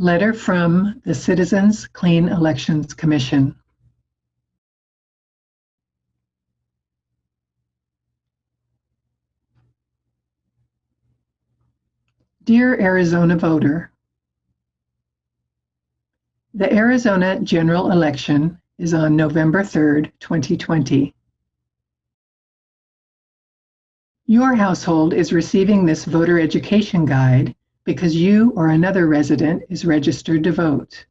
Letter from the Citizens Clean Elections Commission. Dear Arizona voter, the Arizona general election is on November 3rd, 2020. Your household is receiving this voter education guide because you or another resident is registered to vote.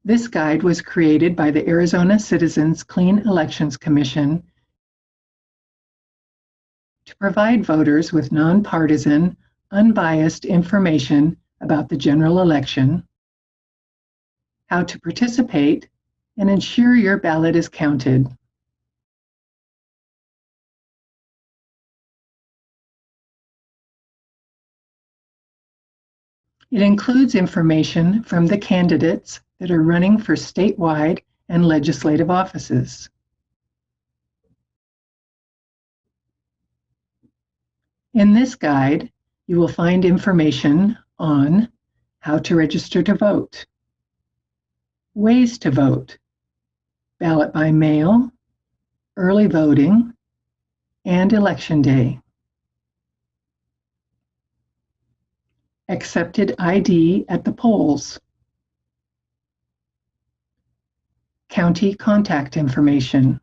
This guide was created by the Arizona Citizens Clean Elections Commission to provide voters with nonpartisan, unbiased information about the general election, how to participate, and ensure your ballot is counted. It includes information from the candidates that are running for statewide and legislative offices. In this guide, you will find information on how to register to vote, ways to vote, ballot by mail, early voting, and election day. Accepted ID at the polls. County contact information.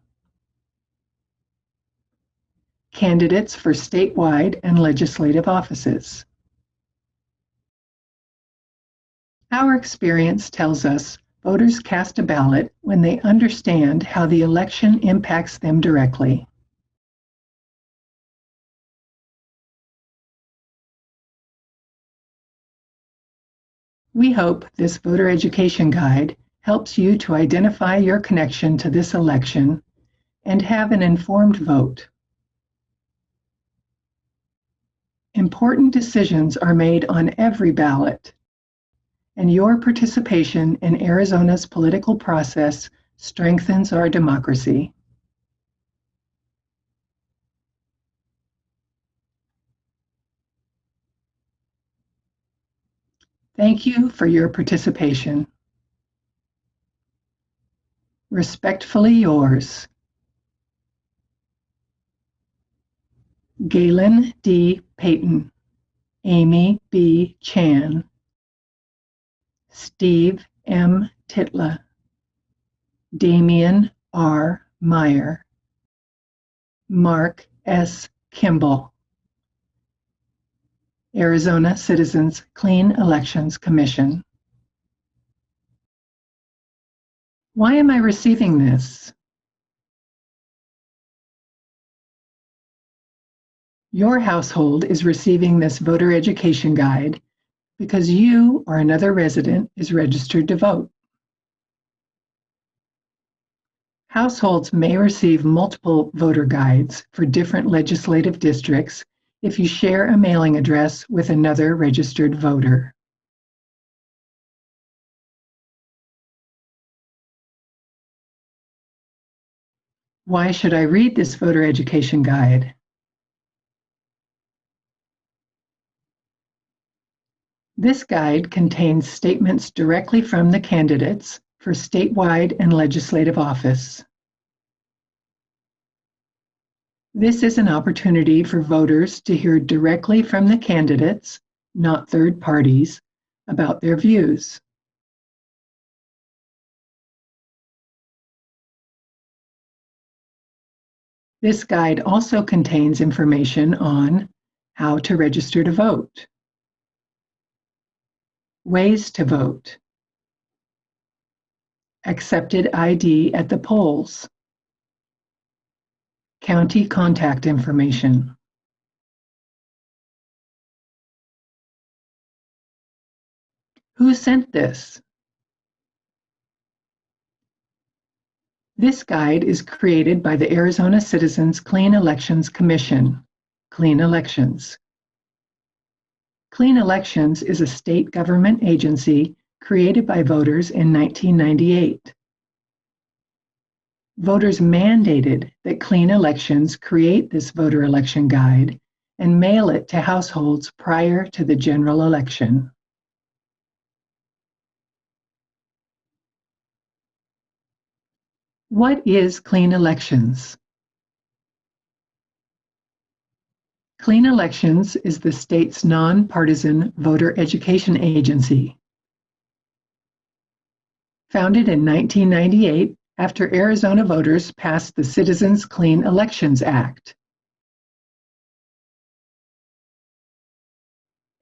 Candidates for statewide and legislative offices. Our experience tells us voters cast a ballot when they understand how the election impacts them directly. We hope this voter education guide helps you to identify your connection to this election and have an informed vote. Important decisions are made on every ballot, and your participation in Arizona's political process strengthens our democracy. Thank you for your participation. Respectfully yours, Galen D. Payton, Amy B. Chan, Steve M. Titla, Damian R. Meyer, Mark S. Kimball, Arizona Citizens Clean Elections Commission. Why am I receiving this? Your household is receiving this voter education guide because you or another resident is registered to vote. Households may receive multiple voter guides for different legislative districts if you share a mailing address with another registered voter. Why should I read this voter education guide? This guide contains statements directly from the candidates for statewide and legislative office. This is an opportunity for voters to hear directly from the candidates, not third parties, about their views. This guide also contains information on how to register to vote, ways to vote, accepted ID at the polls, county contact information. Who sent this? This guide is created by the Arizona Citizens Clean Elections Commission, Clean Elections. Clean Elections is a state government agency created by voters in 1998. Voters mandated that Clean Elections create this voter election guide and mail it to households prior to the general election. What is Clean Elections? Clean Elections is the state's nonpartisan voter education agency. Founded in 1998 after Arizona voters passed the Citizens Clean Elections Act.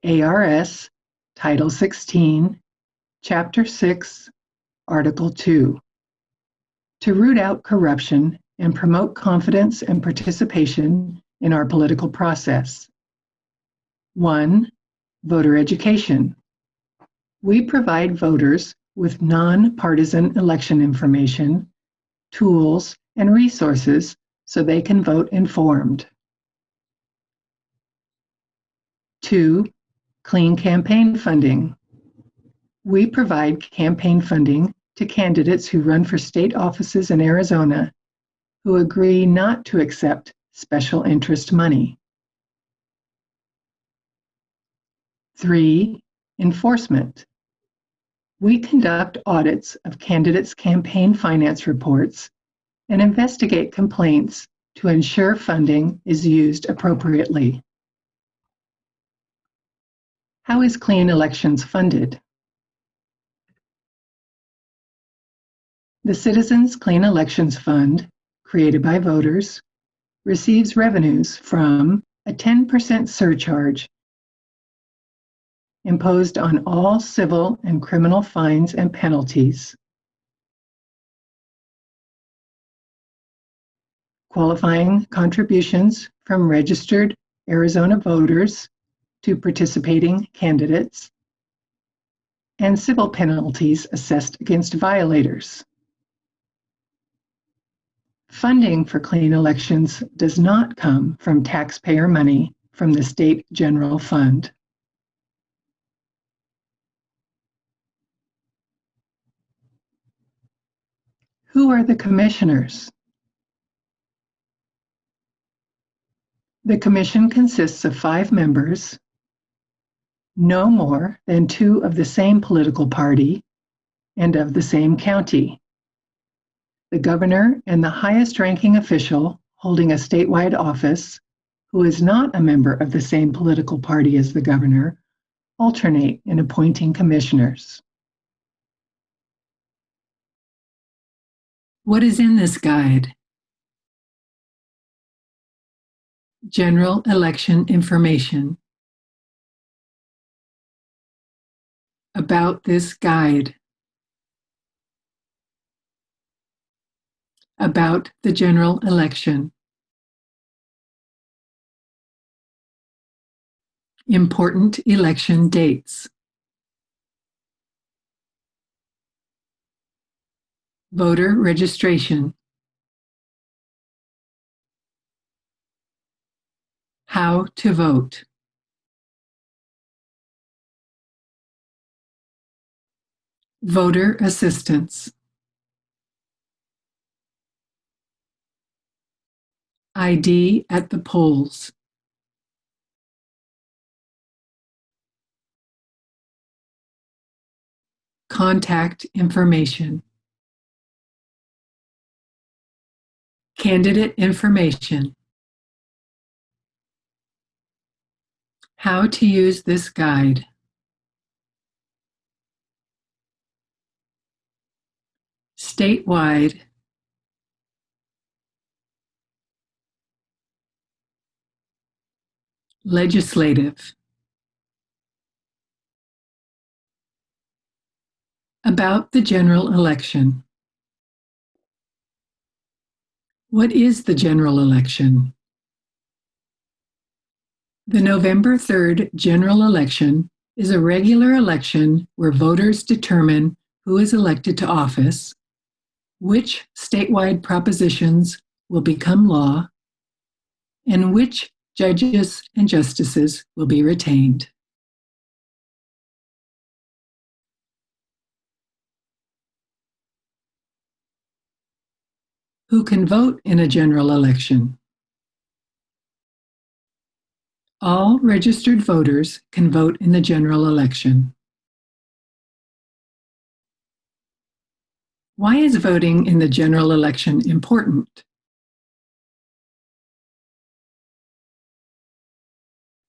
ARS, Title 16, Chapter 6, Article 2. To root out corruption and promote confidence and participation in our political process. 1. Voter education. We provide voters with nonpartisan election information, tools, and resources so they can vote informed. 2. Clean campaign funding. We provide campaign funding to candidates who run for state offices in Arizona who agree not to accept special interest money. 3. Enforcement. We conduct audits of candidates' campaign finance reports and investigate complaints to ensure funding is used appropriately. How is Clean Elections funded? The Citizens Clean Elections Fund, created by voters, receives revenues from a 10% surcharge imposed on all civil and criminal fines and penalties, qualifying contributions from registered Arizona voters to participating candidates, and civil penalties assessed against violators. Funding for Clean Elections does not come from taxpayer money from the state general fund. Who are the commissioners? The commission consists of 5 members, no more than 2 of the same political party and of the same county. The governor and the highest-ranking official holding a statewide office, who is not a member of the same political party as the governor, alternate in appointing commissioners. What is in this guide? General election information. About this guide. About the general election. Important election dates. Voter registration. How to vote. Voter assistance. ID at the polls. Contact information. Candidate information. How to use this guide. Statewide. Legislative. About the general election. What is the general election? The November 3rd general election is a regular election where voters determine who is elected to office, which statewide propositions will become law, and which judges and justices will be retained. Who can vote in a general election? All registered voters can vote in the general election. Why is voting in the general election important?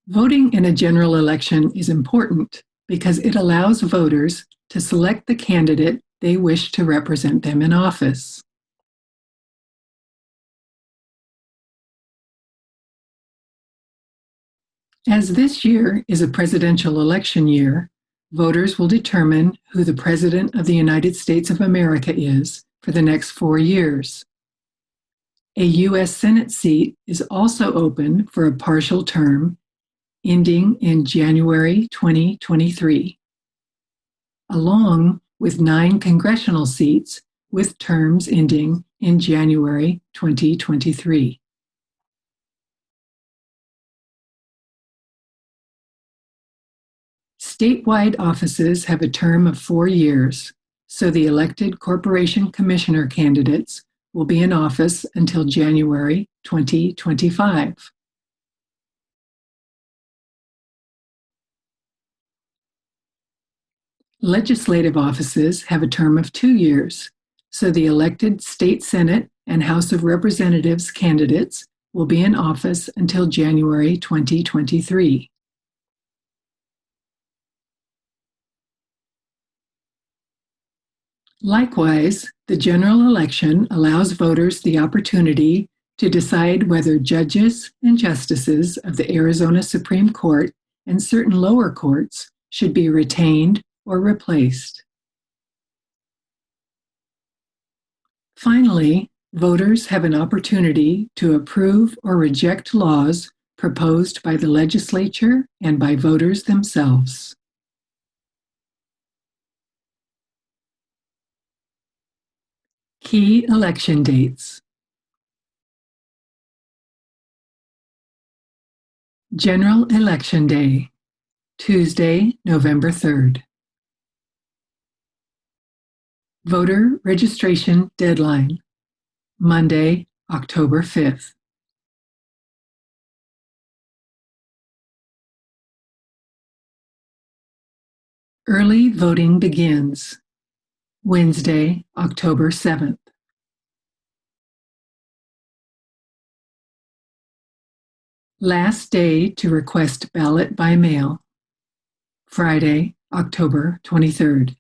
Voting in a general election is important because it allows voters to select the candidate they wish to represent them in office. As this year is a presidential election year, voters will determine who the President of the United States of America is for the next 4 years. A U.S. Senate seat is also open for a partial term ending in January 2023, along with 9 congressional seats with terms ending in January 2023. Statewide offices have a term of 4 years, so the elected corporation commissioner candidates will be in office until January 2025. Legislative offices have a term of 2 years, so the elected state Senate and House of Representatives candidates will be in office until January 2023. Likewise, the general election allows voters the opportunity to decide whether judges and justices of the Arizona Supreme Court and certain lower courts should be retained or replaced. Finally, voters have an opportunity to approve or reject laws proposed by the legislature and by voters themselves. Key election dates. General Election Day, Tuesday, November 3rd. Voter registration deadline, Monday, October 5th. Early voting begins, Wednesday, October 7th. Last day to request ballot by mail, Friday, October 23rd.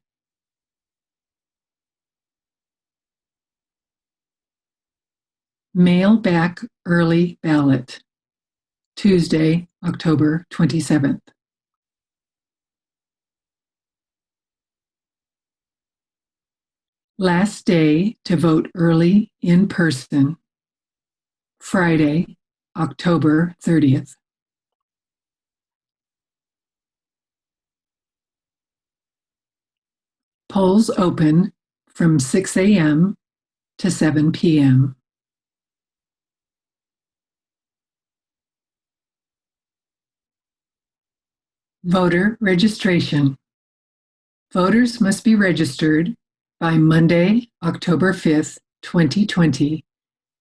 Mail back early ballot, Tuesday, October 27th. Last day to vote early in person, Friday, October 30th. Polls open from 6 a.m. to 7 p.m. Voter registration. Voters must be registered by Monday, October 5th, 2020,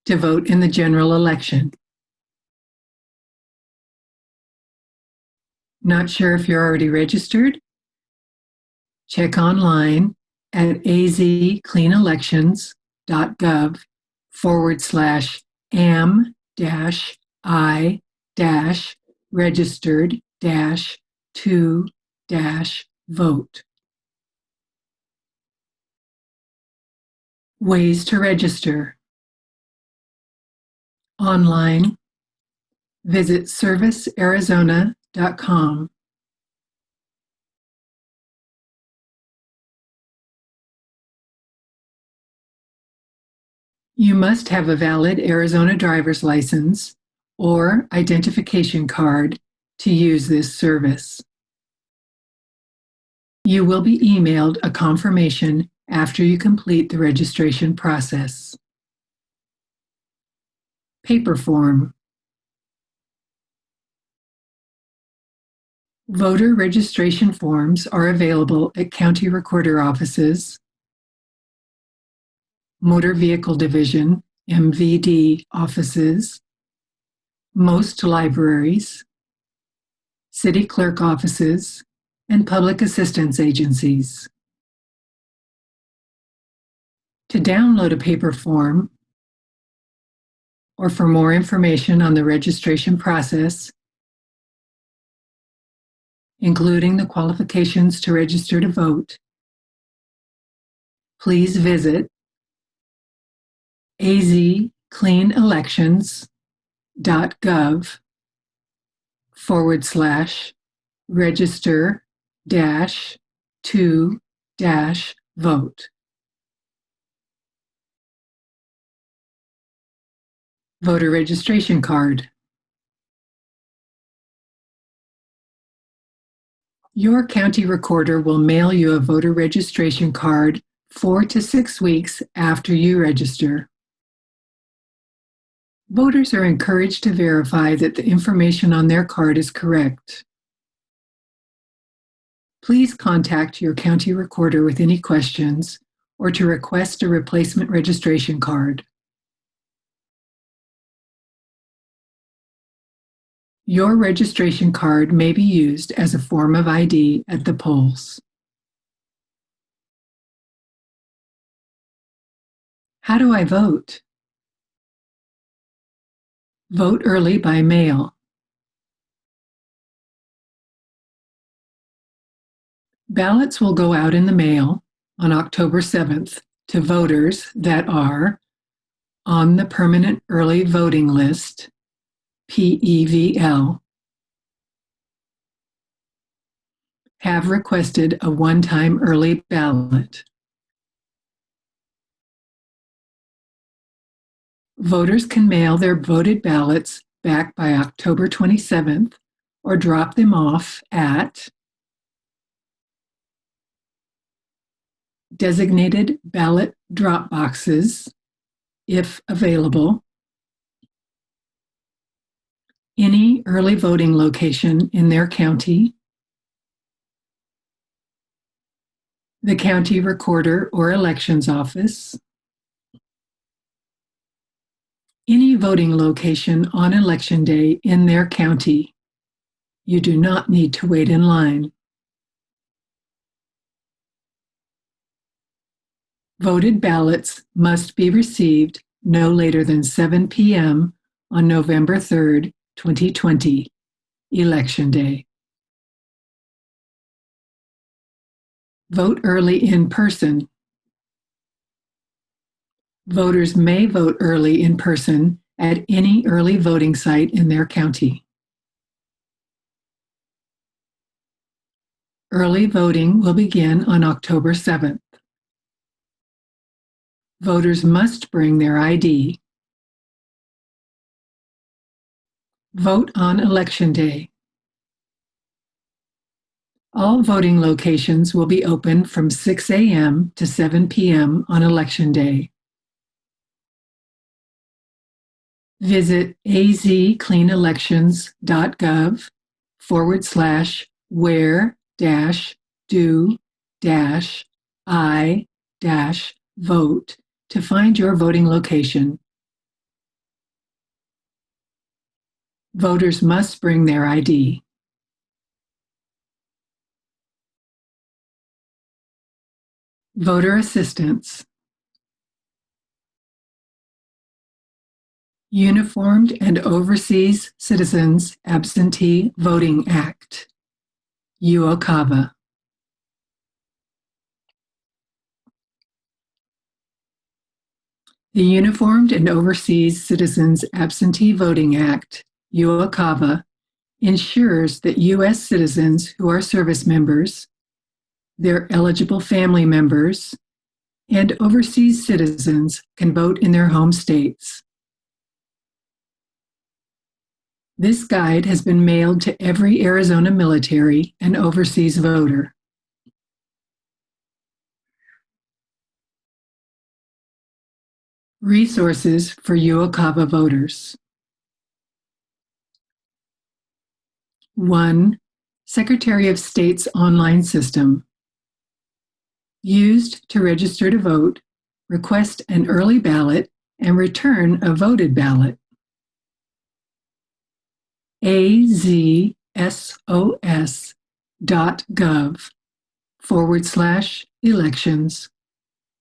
to vote in the general election. Not sure if you're already registered? Check online at azcleanelections.gov/am-i-registered-to-vote. Ways to register. Online. Visit servicearizona.com. You must have a valid Arizona driver's license or identification card to use this service. You will be emailed a confirmation after you complete the registration process. Paper form. Voter registration forms are available at county recorder offices, Motor Vehicle Division, MVD offices, most libraries, city clerk offices, and public assistance agencies. To download a paper form, or for more information on the registration process, including the qualifications to register to vote, please visit azcleanelections.gov/register-to-vote. Voter registration card. Your county recorder will mail you a voter registration card 4 to 6 weeks after you register. Voters are encouraged to verify that the information on their card is correct. Please contact your county recorder with any questions or to request a replacement registration card. Your registration card may be used as a form of ID at the polls. How do I vote? Vote early by mail. Ballots will go out in the mail on October 7th to voters that are on the Permanent Early Voting List, PEVL, have requested a one-time early ballot. Voters can mail their voted ballots back by October 27th or drop them off at designated ballot drop boxes, if available, any early voting location in their county, the county recorder or elections office, any voting location on election day in their county. You do not need to wait in line. Voted ballots must be received no later than 7 p.m. on November 3rd, 2020, Election Day. Vote early in person. Voters may vote early in person at any early voting site in their county. Early voting will begin on October 7th. Voters must bring their ID. Vote on Election Day. All voting locations will be open from 6 a.m. to 7 p.m. on Election Day. Visit az-cleanelections.gov/where-do-I-vote to find your voting location. Voters must bring their ID. Voter assistance. Uniformed and Overseas Citizens Absentee Voting Act, UOCAVA. The Uniformed and Overseas Citizens Absentee Voting Act, UOCAVA, ensures that U.S. citizens who are service members, their eligible family members, and overseas citizens can vote in their home states. This guide has been mailed to every Arizona military and overseas voter. Resources for UOCAVA voters. 1. Secretary of State's online system. Used to register to vote, request an early ballot, and return a voted ballot. az-cleanelections.gov/vote.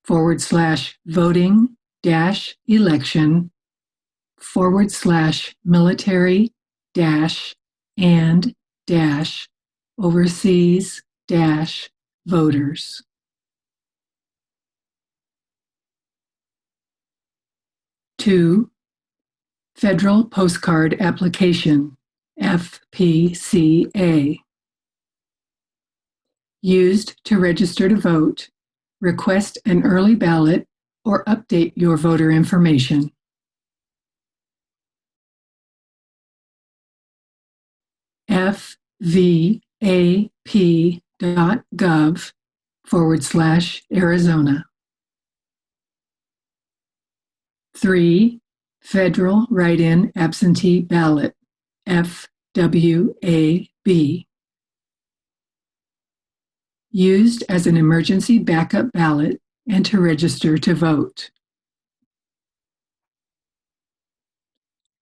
voting-election/voting/military-and-overseas-voters. 2. Federal Postcard Application, FPCA. Used to register to vote, request an early ballot, or update your voter information. fvap.gov/Arizona. 3. Federal Write-in Absentee Ballot, FWAB. Used as an emergency backup ballot and to register to vote.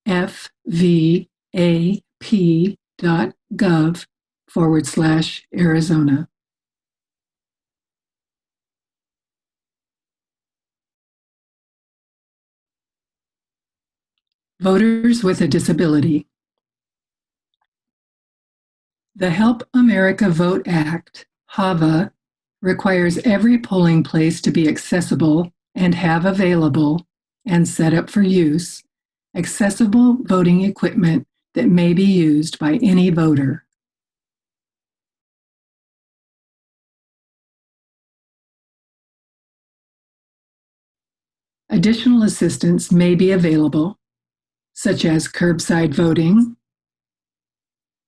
fvap.gov/Arizona. Voters with a disability. The Help America Vote Act, HAVA, requires every polling place to be accessible and have available and set up for use accessible voting equipment that may be used by any voter. Additional assistance may be available, such as curbside voting,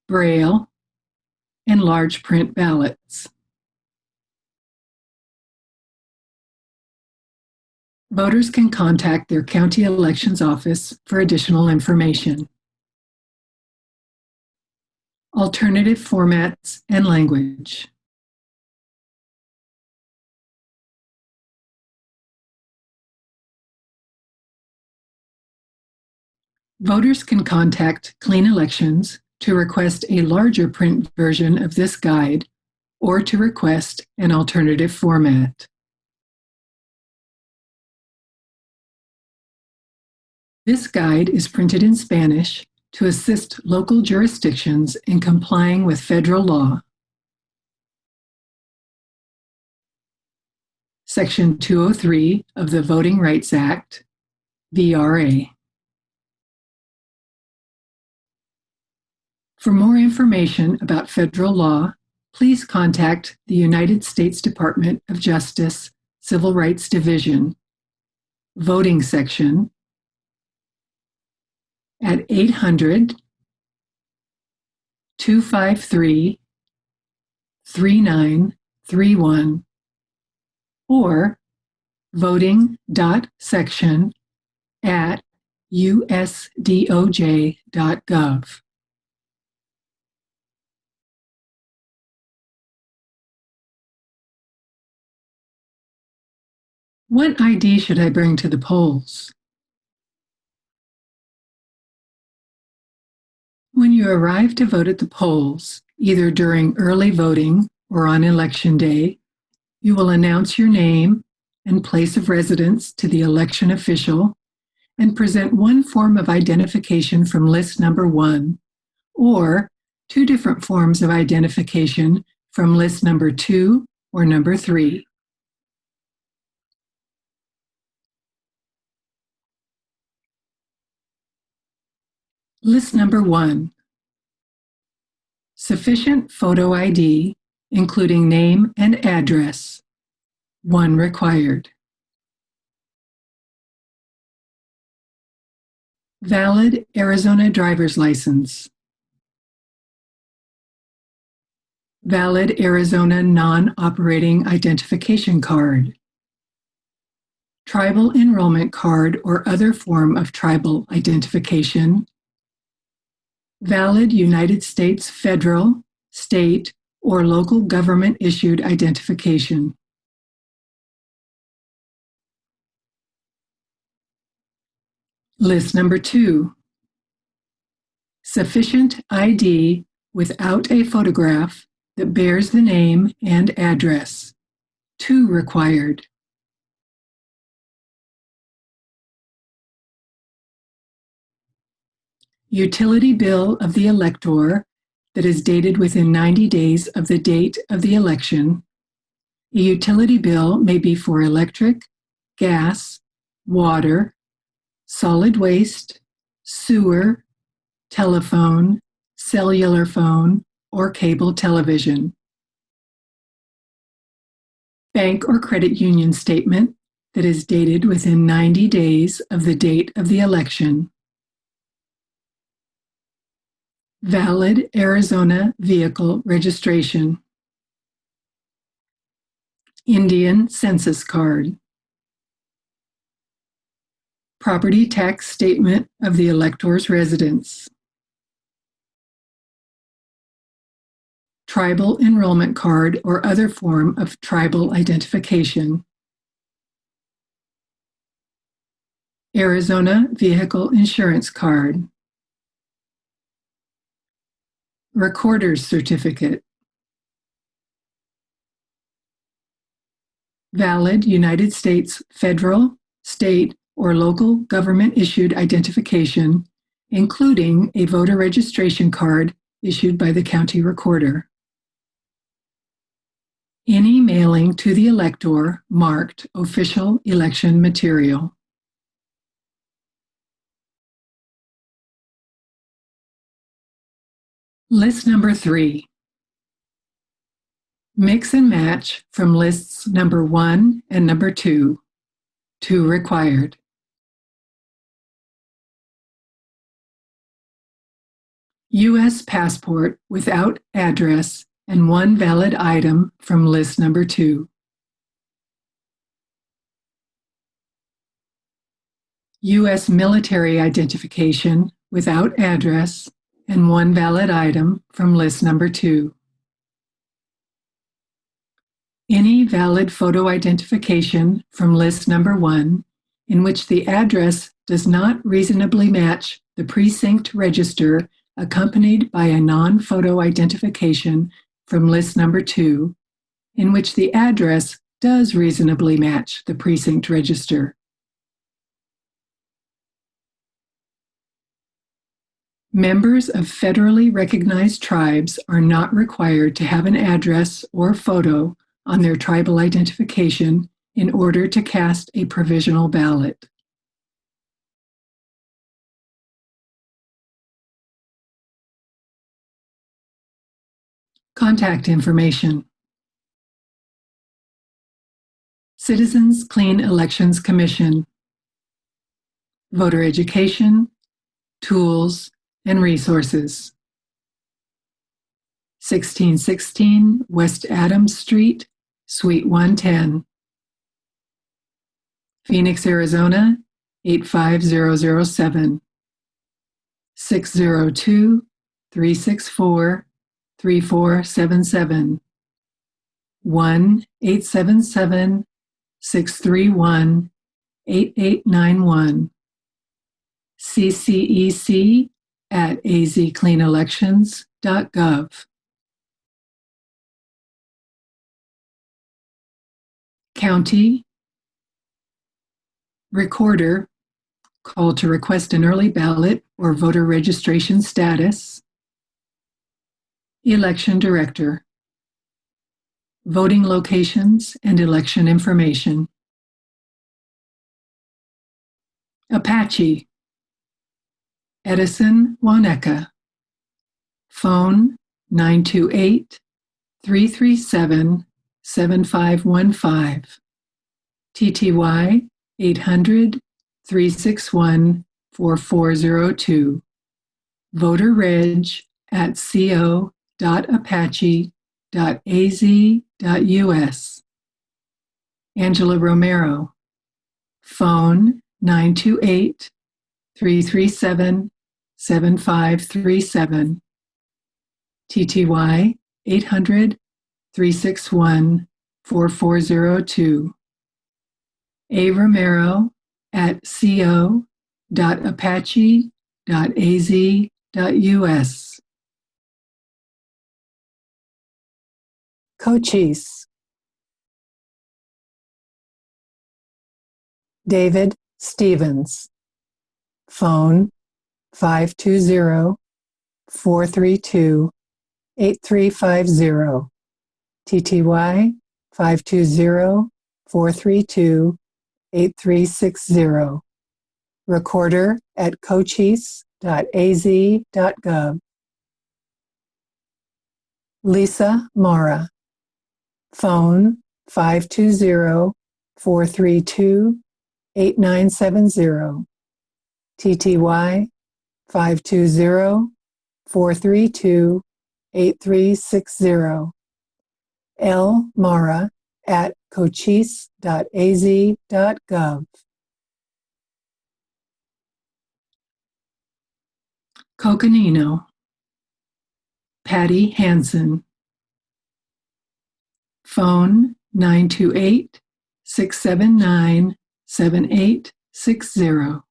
Braille, and large print ballots. Voters can contact their county elections office for additional information. Alternative formats and language. Voters can contact Clean Elections to request a larger print version of this guide or to request an alternative format. This guide is printed in Spanish to assist local jurisdictions in complying with federal law. Section 203 of the Voting Rights Act, VRA. For more information about federal law, please contact the United States Department of Justice Civil Rights Division, Voting Section, at 800-253-3931 or voting.section@usdoj.gov. What ID should I bring to the polls? When you arrive to vote at the polls, either during early voting or on Election Day, you will announce your name and place of residence to the election official and present one form of identification from list number 1 or 2 different forms of identification from list number 2 or number 3. List number 1. Sufficient photo ID, including name and address. 1 required. Valid Arizona driver's license. Valid Arizona non-operating identification card. Tribal enrollment card or other form of tribal identification. Valid United States federal, state, or local government issued identification. List number 2. Sufficient ID without a photograph that bears the name and address. 2 required. Utility bill of the elector that is dated within 90 days of the date of the election. A utility bill may be for electric, gas, water, solid waste, sewer, telephone, cellular phone, or cable television. Bank or credit union statement that is dated within 90 days of the date of the election. Valid Arizona vehicle registration. Indian census card. Property tax statement of the elector's residence. Tribal enrollment card or other form of tribal identification. Arizona vehicle insurance card. Recorder's certificate. Valid United States federal, state, or local government-issued identification, including a voter registration card issued by the county recorder. Any mailing to the elector marked official election material. List number 3. Mix and match from lists number 1 and number 2. 2 required. U.S. passport without address and 1 valid item from list number 2. U.S. military identification without address and 1 valid item from list number 2. Any valid photo identification from list number 1 in which the address does not reasonably match the precinct register accompanied by a non-photo identification from list number 2 in which the address does reasonably match the precinct register. Members of federally recognized tribes are not required to have an address or photo on their tribal identification in order to cast a provisional ballot. Contact information. Citizens Clean Elections Commission. Voter education, tools, and resources. 1616 West Adams Street, Suite 110. Phoenix, Arizona, 85007. 602-364-3477. 1-877-631-8891. ccec@azcleanelections.gov. County Recorder, call to request an early ballot or voter registration status. Election Director, voting locations and election information. Apache, Edison Waneka, phone 928-337-7515, TTY 800-361-4402, voter reg at co.apache.az.us. Angela Romero, phone 928-337-7537, TTY 800-361-4402. A. Romero at co.apache.az.us. Cochise. David Stevens. Phone 520-432-8350. TTY 520-432-8360. Recorder at cochise.az.gov. Lisa Mara. Phone 520-432-8970. TTY 520-432-8360. L. Mara at cochise.az.gov. Coconino. Patty Hansen. Phone 928-679-7860.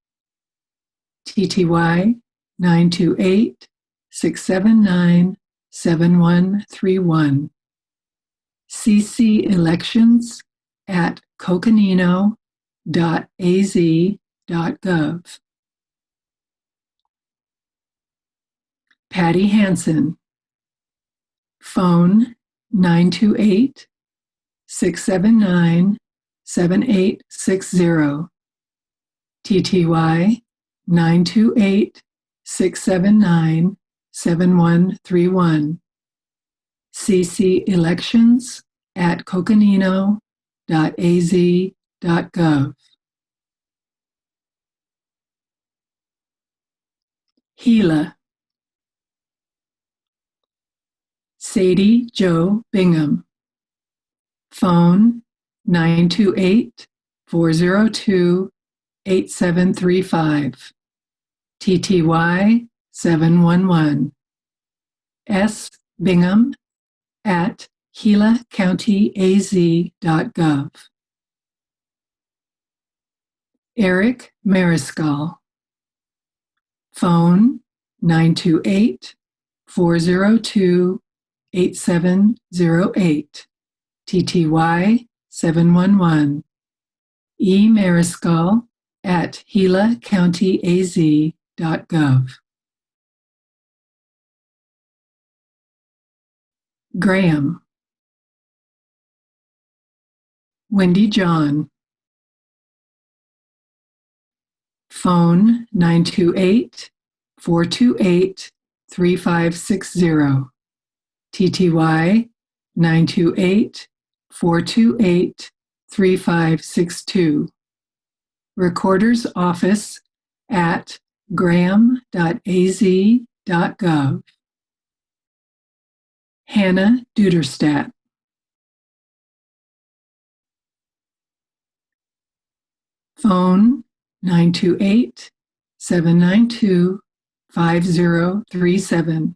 TTY 928-679-7131. CC Elections at coconino.az.gov. Patty Hansen. Phone 928-679-7860. TTY 928-679-7131. CC Elections at coconino.az.gov. Gila. Sadie Jo Bingham. Phone 928-402-8735. TTY 711. S. Bingham at gilacountyaz.gov. Eric Mariscal. Phone 928-402-8708. TTY 711. E. Mariscal at gilacountyaz.gov. Graham. Wendy John. Phone 928-428-3560. TTY 928-428-3562. Recorder's Office at graham.az.gov. Hannah Duderstadt. Phone 928-792-5037.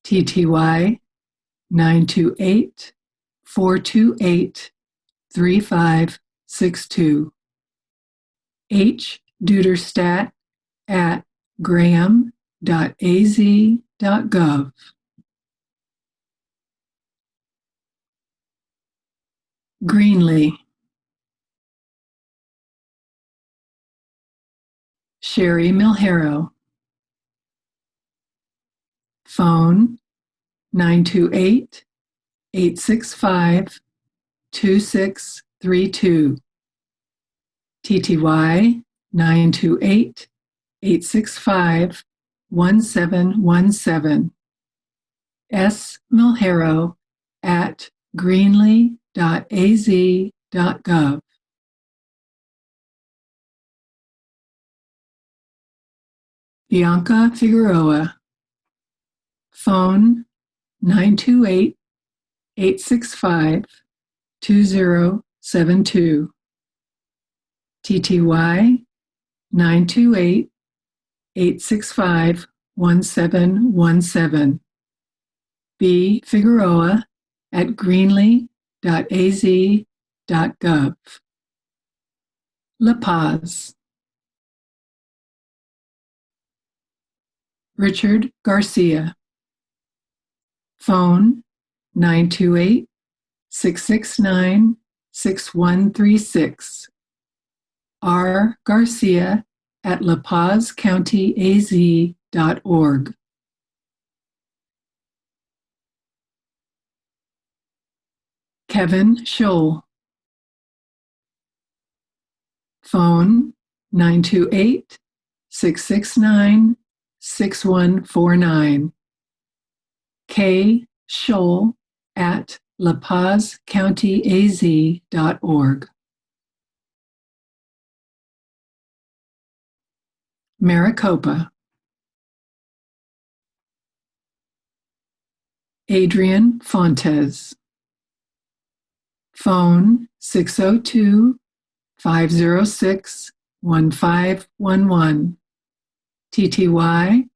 TTY 928-428-3562. H. Duderstadt at graham.az.gov. Greenlee. Sherry Milhero. Phone 928-865-2632. TTY 928-865-1717. S. Milhero at greenlee.az.gov. Bianca Figueroa. Phone 928-865-2072. TTY 928-865-1717. B. Figueroa at greenlee.az.gov. La Paz. Richard Garcia. Phone 928-669-6136. R. Garcia at lapazcountyaz.org. Kevin Scholl. Phone 928-669-6149. K. Scholl at lapazcountyaz.org. Maricopa. Adrian Fontes. Phone 602-506-1511. TTY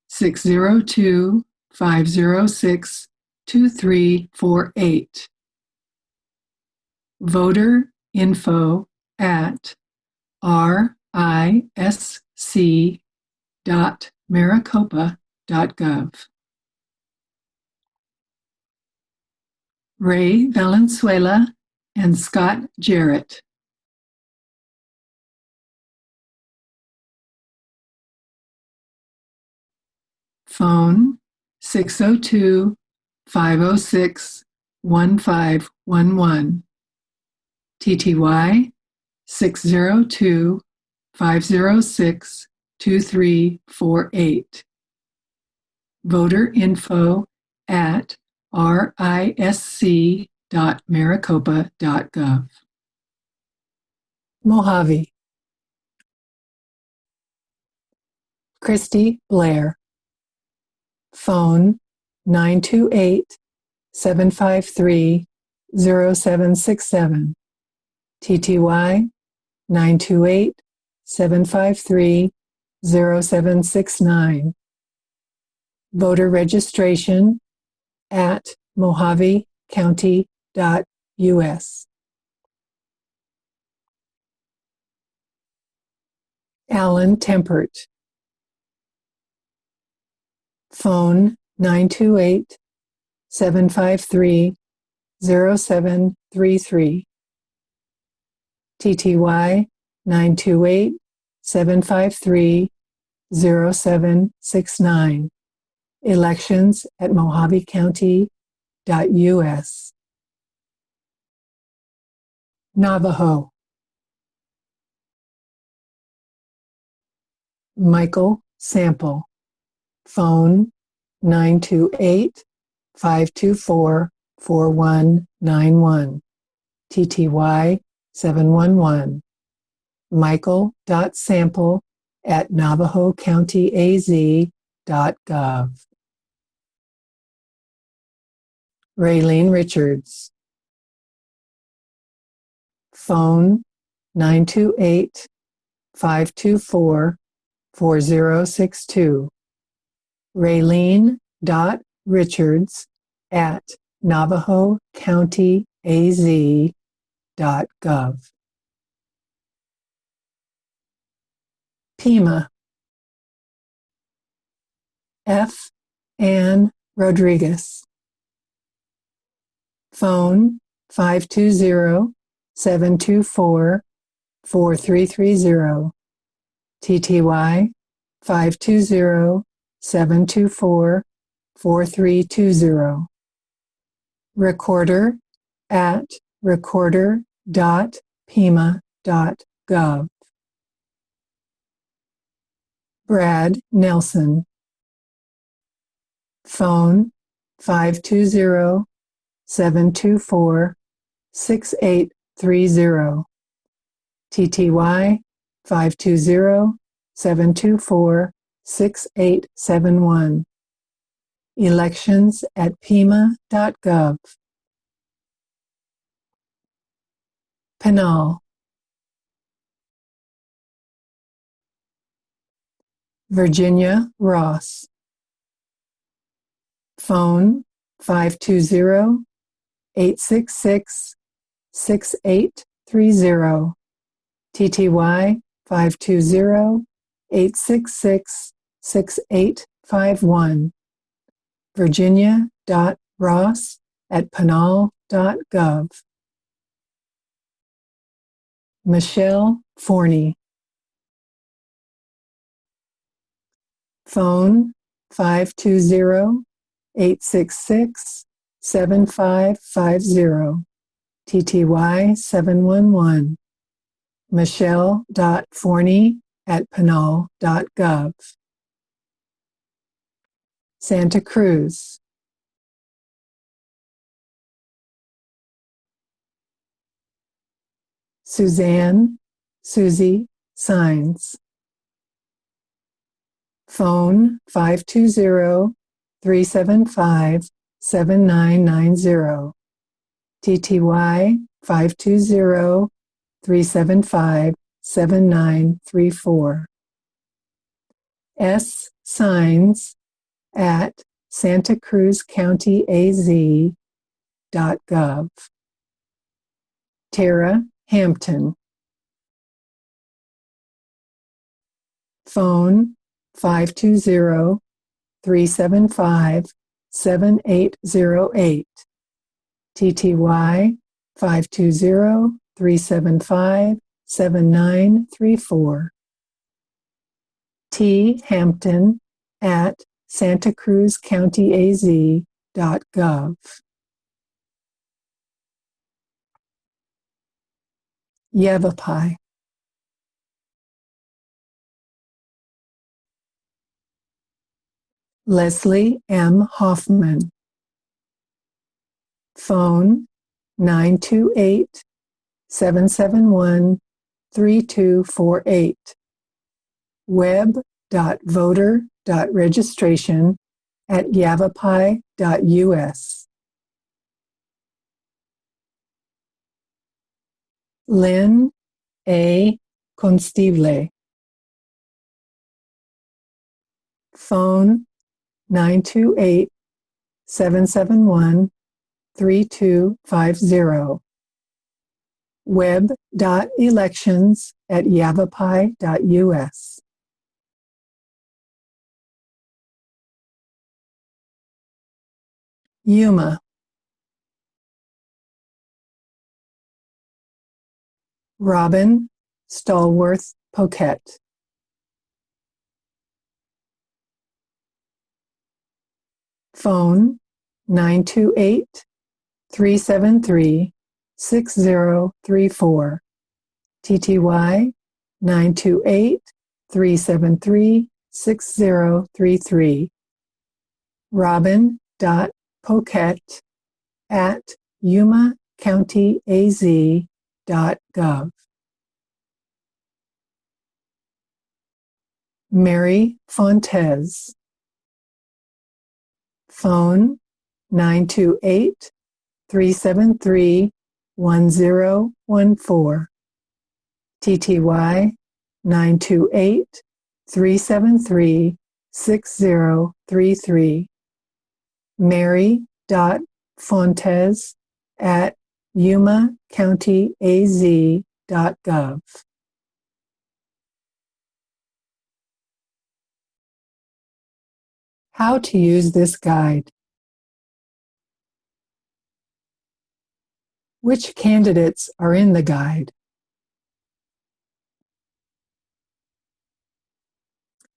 602-506-2348. Voter info at risc.maricopa.gov. Ray Valenzuela and Scott Jarrett. Phone 602-506-1511. TTY 602-506-2348. Voter info at risc.maricopa.gov. Mojave. Christy Blair. Phone 928-753-0767. TTY 928-753-0769. Voter registration at mojavecounty.us. Alan Tempert. Phone 928-753-0733. TTY 928-753-0769. Elections at mojavecounty.us. Navajo. Michael Sample. Phone 928-524-4191. TTY 711. Michael.sample at navajocountyaz.gov. Raylene Richards. Phone 928-524-4062. Raylene.Richards at navajocountyaz.gov. Pima. F. Ann Rodriguez. Phone 520-724-4330. TTY 520-724-4320. Recorder at recorder.pima.gov. Brad Nelson. Phone 520-724-6830. TTY 520-724-6871. Elections at pima.gov. Pinal. Virginia Ross. Phone 520-866-6830. TTY 520-866-6851. Virginia.Ross at pinal.gov. Michelle Forney. Phone 520-866-7550, TTY 711. Michelle.Forney at pinal.gov. Santa Cruz. Suzanne, Susie Signs. Phone 520-375-7990, TTY 520-375-7934. S. Signs at santacruzcountyaz.gov. Tara Hampton. Phone 520-375-7808, TTY 520-375-7934. T. Hampton at santacruzcountyaz.gov. Yavapai. Leslie M. Hoffman. Phone 928-771-3248. web.voter.registration@yavapai.us. Lynn A. Constable. Phone 928-771-3250. web.elections@yavapai.us. Yuma. Robin Stallworth Poquette. Phone 928-373-6034, TTY 928-373-6033. Robin.Poquette at yumacountyaz.gov. Mary Fontes. Phone 928-373-1014, TTY 928-373-6033. Mary.Fontes at yumacountyaz.gov. How to use this guide. Which candidates are in the guide?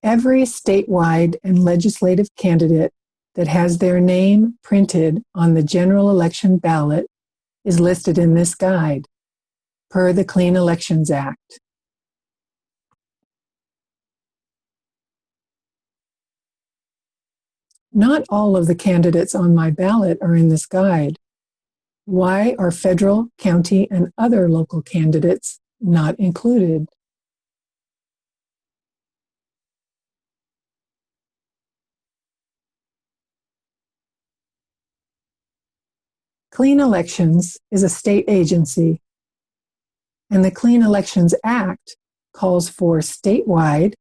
Every statewide and legislative candidate that has their name printed on the general election ballot is listed in this guide, per the Clean Elections Act. Not all of the candidates on my ballot are in this guide. Why are federal, county, and other local candidates not included? Clean Elections is a state agency, and the Clean Elections Act calls for statewide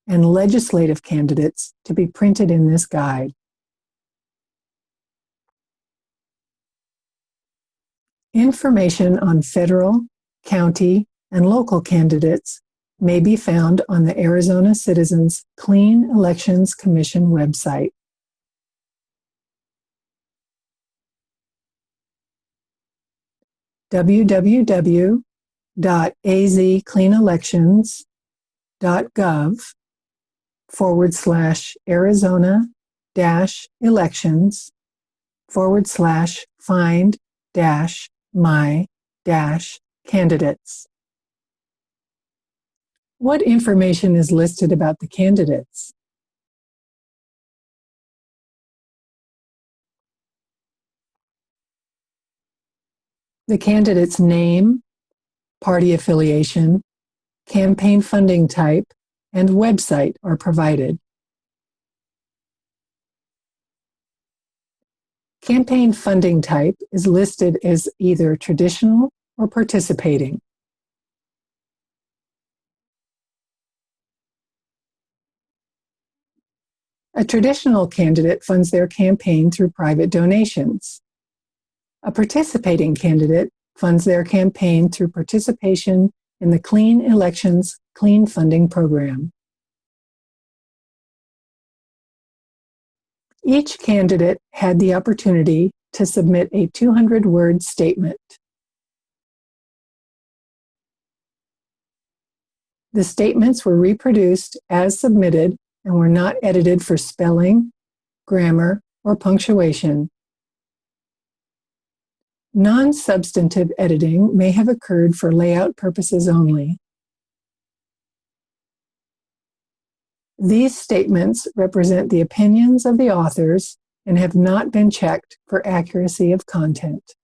and legislative candidates to be printed in this guide. Information on federal, county, and local candidates may be found on the Arizona Citizens Clean Elections Commission website. www.azcleanelections.gov/arizona-elections/find-my-candidates. What information is listed about the candidates? The candidate's name, party affiliation, campaign funding type, and website are provided. Campaign funding type is listed as either traditional or participating. A traditional candidate funds their campaign through private donations. A participating candidate funds their campaign through participation in the Clean Elections Clean Funding Program. Each candidate had the opportunity to submit a 200-word statement. The statements were reproduced as submitted and were not edited for spelling, grammar, or punctuation. Non-substantive editing may have occurred for layout purposes only. These statements represent the opinions of the authors and have not been checked for accuracy of content.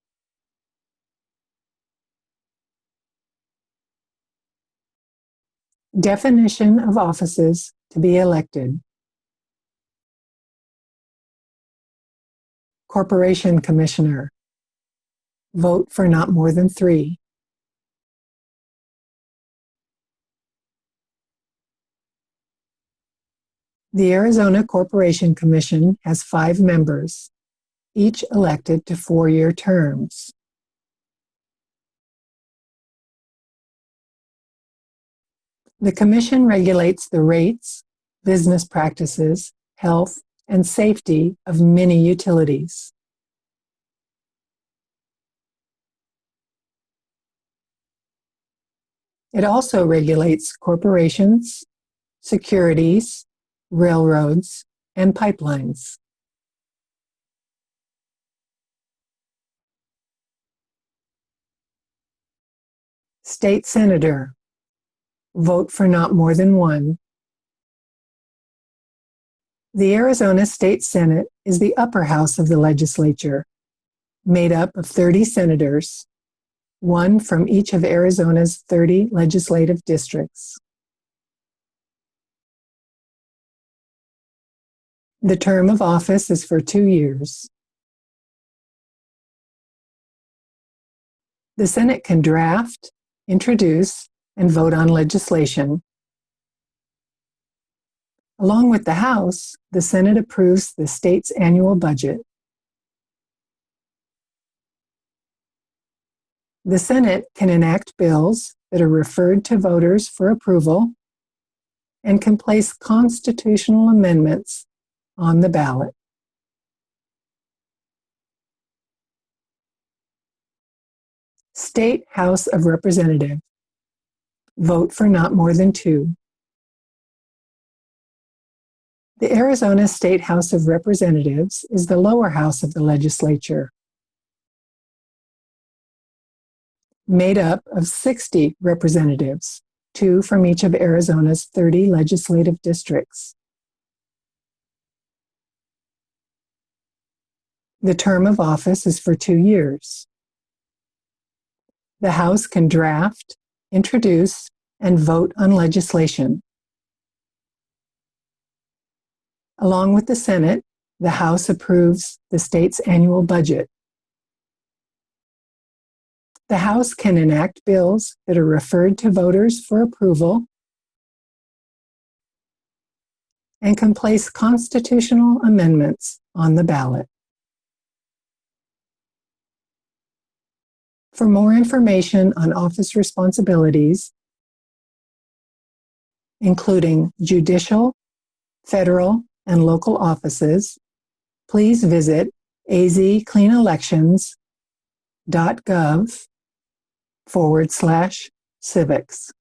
Definition of offices to be elected. Corporation Commissioner. Vote for not more than 3. The Arizona Corporation Commission has 5 members, each elected to 4-year terms. The Commission regulates the rates, business practices, health, and safety of many utilities. It also regulates corporations, securities, railroads, and pipelines. State Senator. Vote for not more than 1. The Arizona State Senate is the upper house of the legislature, made up of 30 senators, 1 from each of Arizona's 30 legislative districts. The term of office is for 2 years. The Senate can draft, introduce, and vote on legislation. Along with the House, the Senate approves the state's annual budget. The Senate can enact bills that are referred to voters for approval and can place constitutional amendments on the ballot. State House of Representatives. Vote for not more than 2. The Arizona State House of Representatives is the lower house of the legislature, made up of 60 representatives, 2 from each of Arizona's 30 legislative districts. The term of office is for 2 years. The House can draft, introduce, and vote on legislation. Along with the Senate, the House approves the state's annual budget. The House can enact bills that are referred to voters for approval and can place constitutional amendments on the ballot. For more information on office responsibilities, including judicial, federal, and local offices, please visit azcleanelections.gov /civics.